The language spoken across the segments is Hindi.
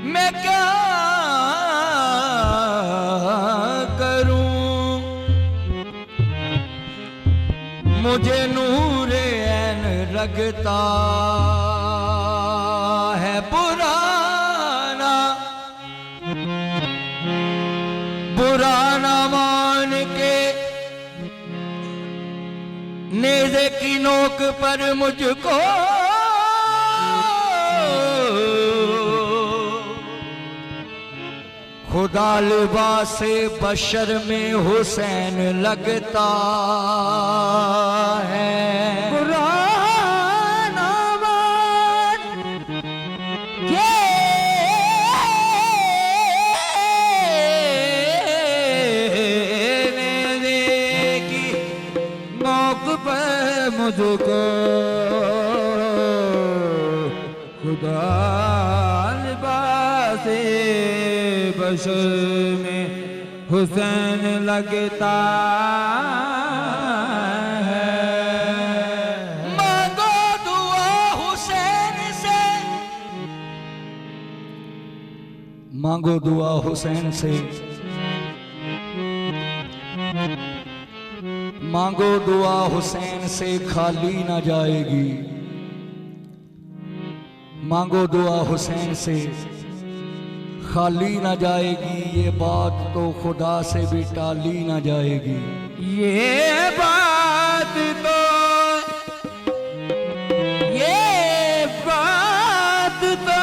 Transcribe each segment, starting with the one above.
मैं क्या करूं, मुझे नूर ऐन लगता है पुराना, पुराना मान के नेज़े की नोक पर मुझको खुदा लिबासे बशर में हुसैन लगता है। पुराना मान के नेज़े की नोक पर मुझको खुदा लिबासे बशर में हुसैन लगता है। मांगो दुआ हुसैन से, मांगो दुआ हुसैन से, मांगो दुआ हुसैन से खाली ना जाएगी। मांगो दुआ हुसैन से खाली ना जाएगी, ये बात तो खुदा से भी टाली ना जाएगी। ये बात तो, ये बात तो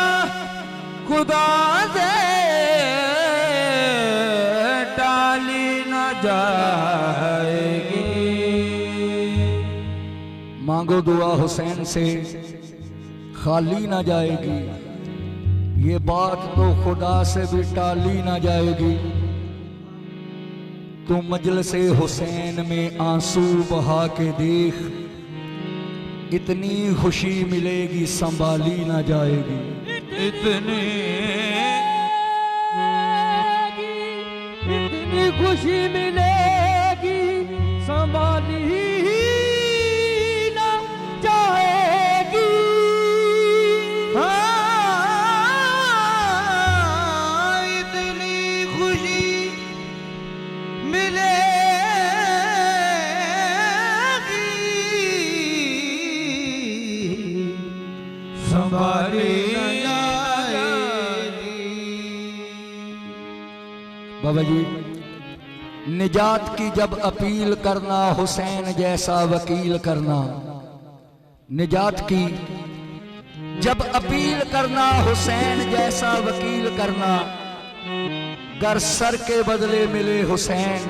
खुदा से टाली ना जाएगी। मांगो दुआ हुसैन से खाली ना जाएगी, ये बात तो खुदा से भी टाली ना जाएगी। तू मजलिसे हुसैन में आंसू बहा के देख, इतनी खुशी मिलेगी संभाली ना जाएगी। इतनी खुशी मिलेगी संभाली ना जाएगी। बाबा जी, निजात की जब अपील करना हुसैन जैसा वकील करना, निजात की जब अपील करना हुसैन जैसा वकील करना। गर सर के बदले मिले हुसैन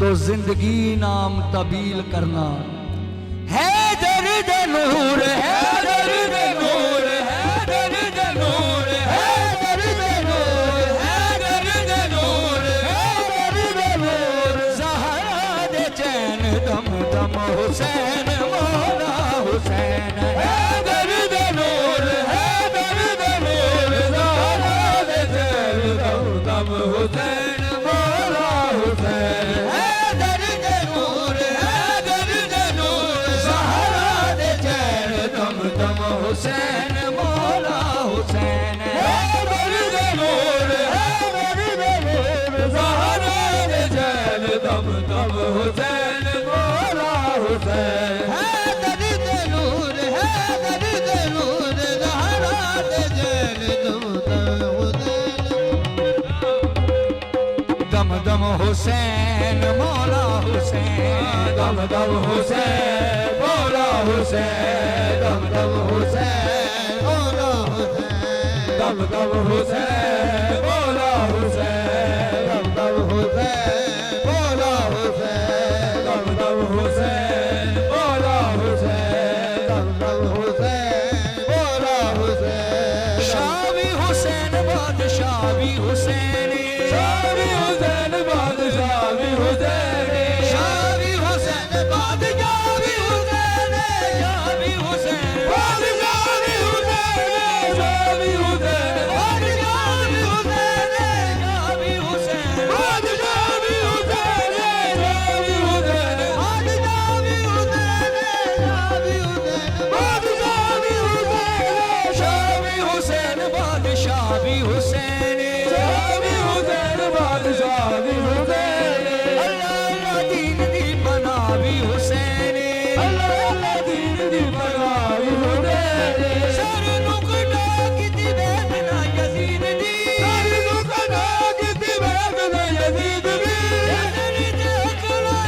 तो जिंदगी नाम तबील करना। है दर्द नूर, है दर्द नूर, है दर्द नूर, है दर्द नूर, है दर्द नूर, है दर्द नूर। ज़हरा दे चैन दम दम हुसैन मौला हुसैन। है दर्द नूर, है दर्द नूर, ज़हरा दे चैन दम दम हुसैन मौला हुसैन। है दर्द नूर, है दर्द नूर, ज़हरा दे चैन दम दम हुसैन मौला हुसैन। है दर्द नूर, है दर्द नूर, ज़हरा दे चैन दम दम हुसैन मौला हुसैन। है दर्द नूर, है दर्द नूर, ज़हरा दे चैन दम दम हुसैन। दम दम हुसैन मौला हुसैन, दम दम हुसैन मौला हुसैन, दम दम हुसैन मौला हुसैन, दम दम हुसैन मौला हुसैन, दम दम हुसैन मौला हुसैन, दम दम हुसैन मौला हुसैन, दम दम हुसैन मौला हुसैन। शावी हुसैन बादशाह भी हुसैन, शावी हुसैन बादशाह भी हुसैन, शावी हुसैन बादशाह भी हुसैन, शावी हुसैन बादशाह भी हुसैन, शावी हुसैन बादशाह भी हुसैन, शावी हुसैन बादशाह भी हुसैन, शावी हुसैन बादशाह भी हुसैन, शावी हुसैन बादशाह भी हुसैन, शावी हुसैन बादशाह भी हुसैन, शाह भी हुसैन, बादशाह भी हुसैन, अल्लाह दीन दी बना भी हुसैन, अल्लाह दीन दी बना भी हुसैन, सर नुकड़ा किती बेदना यजीद दी, सर नुकड़ा किती बेदना यजीद दी, यजीद अकला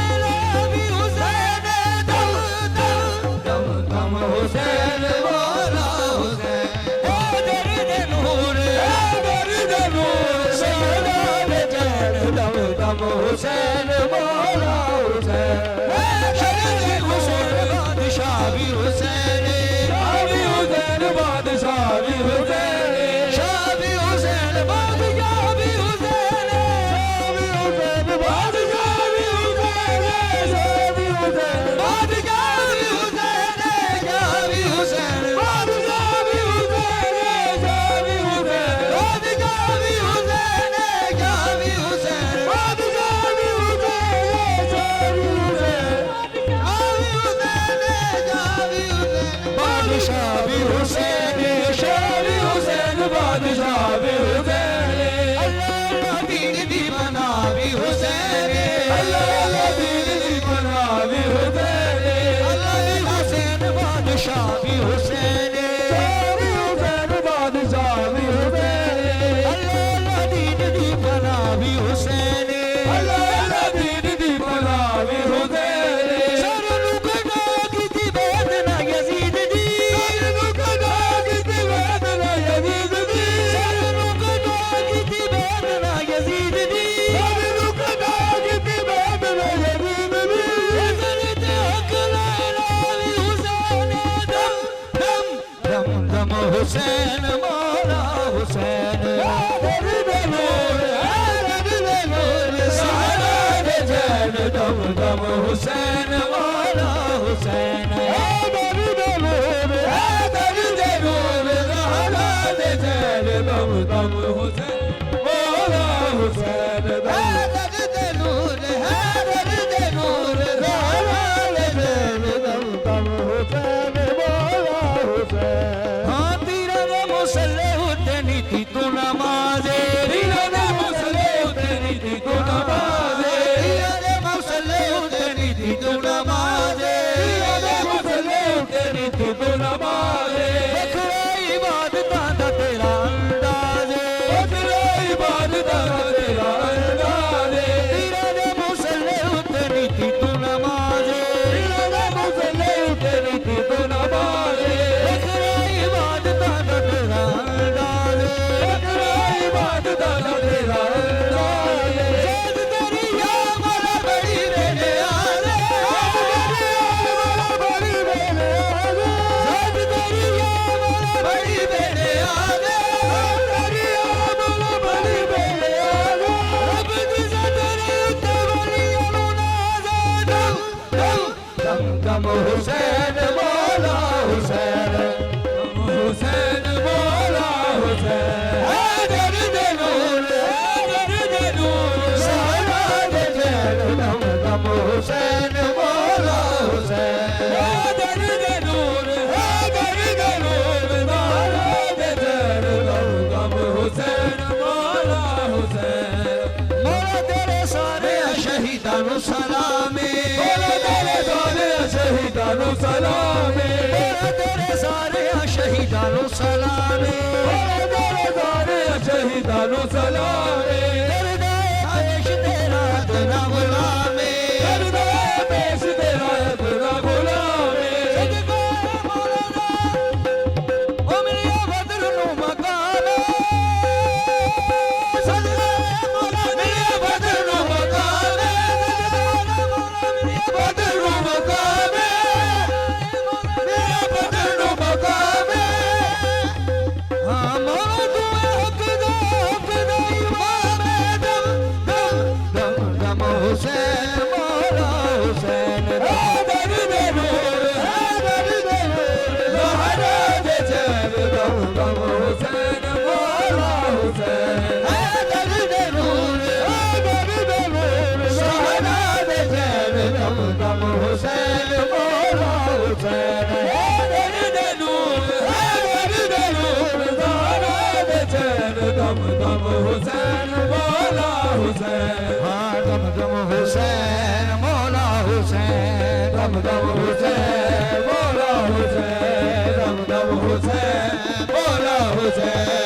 भी हुसैन, दम दम दम दम हुसैन वाला हुसैन, ओ दर्द नूर, दर्द नूर, सदा बेचैन दम दम हुसैन वाला हुसैन, शरीफ हुसैन बादशाह भी हुसैन, शाह भी हुसैन बादशाह भी हुसैन, शाह भी हुसैन बादशाह भी हुसैन, शाह भी हुसैन बादशाह भी हुसैन, शाह भी हुसैन बादशाह भी हुसैन, शाह भी हुसैन बादशाह भी हुसैन, शाह भी हुसैन बादशाह भी हुसैन, शाह भी हुसैन बादशाह भी हुसैन, शाह भी हुसैन बादशाह भी हुसैन, शाह भी हुसैन बादशाह भी हुसैन, अल्लाह दीन दी बना भी हुसैन, अल्लाह दीन दी बना भी हुसैन, अल्लाह हुसैन बादशाह भी हुसैन, शाह भी हुसैन बादशाह भी हुसैन, अल्लाह दीन दी बना भी हुसैन, अल्लाह दीन दी बना भी हुसैन, सर नुकड़ा किती बेदना यजीद दी, सर नुकड़ा किती बेदना यजीद दी, सर नुकड़ा किती बेदना यजीद दी, सर नुकड़ा किती बेदना यजीद दी, दर्द अकला भी हुसैन, दम दम दम दम हुसैन मौला हुसैन, दर्द नूर, दर्द नूर, सदा बेचैन दम दम हुसैन मौला हुसैन, दर्द नूर, दर्द नूर, सदा बेचैन दम दम हुसैन मौला हुसैन, दर्द नूर, दर्द नूर, सदा बेचैन दम दम हुसैन मौला हुसैन। हाँ तीरा ने मुसल्ले उते नीति तू नमाज़े, तीरा ने मुसल्ले उते नीति तू नमाज़े, तीरा ने मुसल्ले उते नीति तू नमाज़े, तीरा ने मुसल्ले उते नीति तू नमाज़े, बखरा इबादतां दा तेरा अंदाज़े, बखरा इबादतां दा तेरा अंदाज़े, तीरा ने मुसल्ले उते नीति तू नमाज़े, तीरा ने मुसल्ले उते नीति तू नमाज़े, बखरा इबादतां दा तेरा अंदाज़े, बखरा इबादतां दा तेरा अंदाज़े, ज़ात तेरी या मौला बड़ी मेरे आले, ज़ात तेरी या मौला बड़ी मेरे आले, ज़ात तेरी या मौला बड़ी मेरे आले, ज़ात तेरी या मौला बड़ी मेरे आले, रब दी ज़ात तेरी उत्ते वलियां नूं नाज़े, दम दम दम दम हुसैन मौला हुसैन, हुसैन मौला हुसैन, दर्द नूर, दर्द नूर, सदा बेचैन दम दम हुसैन मौला हुसैन, दर्द नूर, दर्द नूर, सदा बेचैन दम दम हुसैन मौला हुसैन। मौला तेरे सारे शहीदां नूं सलामे, मौला तेरे सारे शहीदां नूं सलामे, मौला तेरे सारे शहीदां नूं सलामे, मौला तेरे सारे शहीदां नूं सलामे, दर्द पेश तेरा अदना गुलामे, दर्द पेश तेरा अदना गुलामे, सदका मौला ओ मेरे बदर नूं मकामे, सदका मौला मेरे बदर नूं मकामे, सदका मौला मेरे बदर नूं मकामे, मेरे बदर नूं मकामे, हाँ मौला तू हक दा ईमान दम दम हुसैन मौला हुसैन, हाँ दम दम हुसैन मौला हुसैन, दम दम हुसैन मौला हुसैन, दम दम हुसैन मौला हुसैन।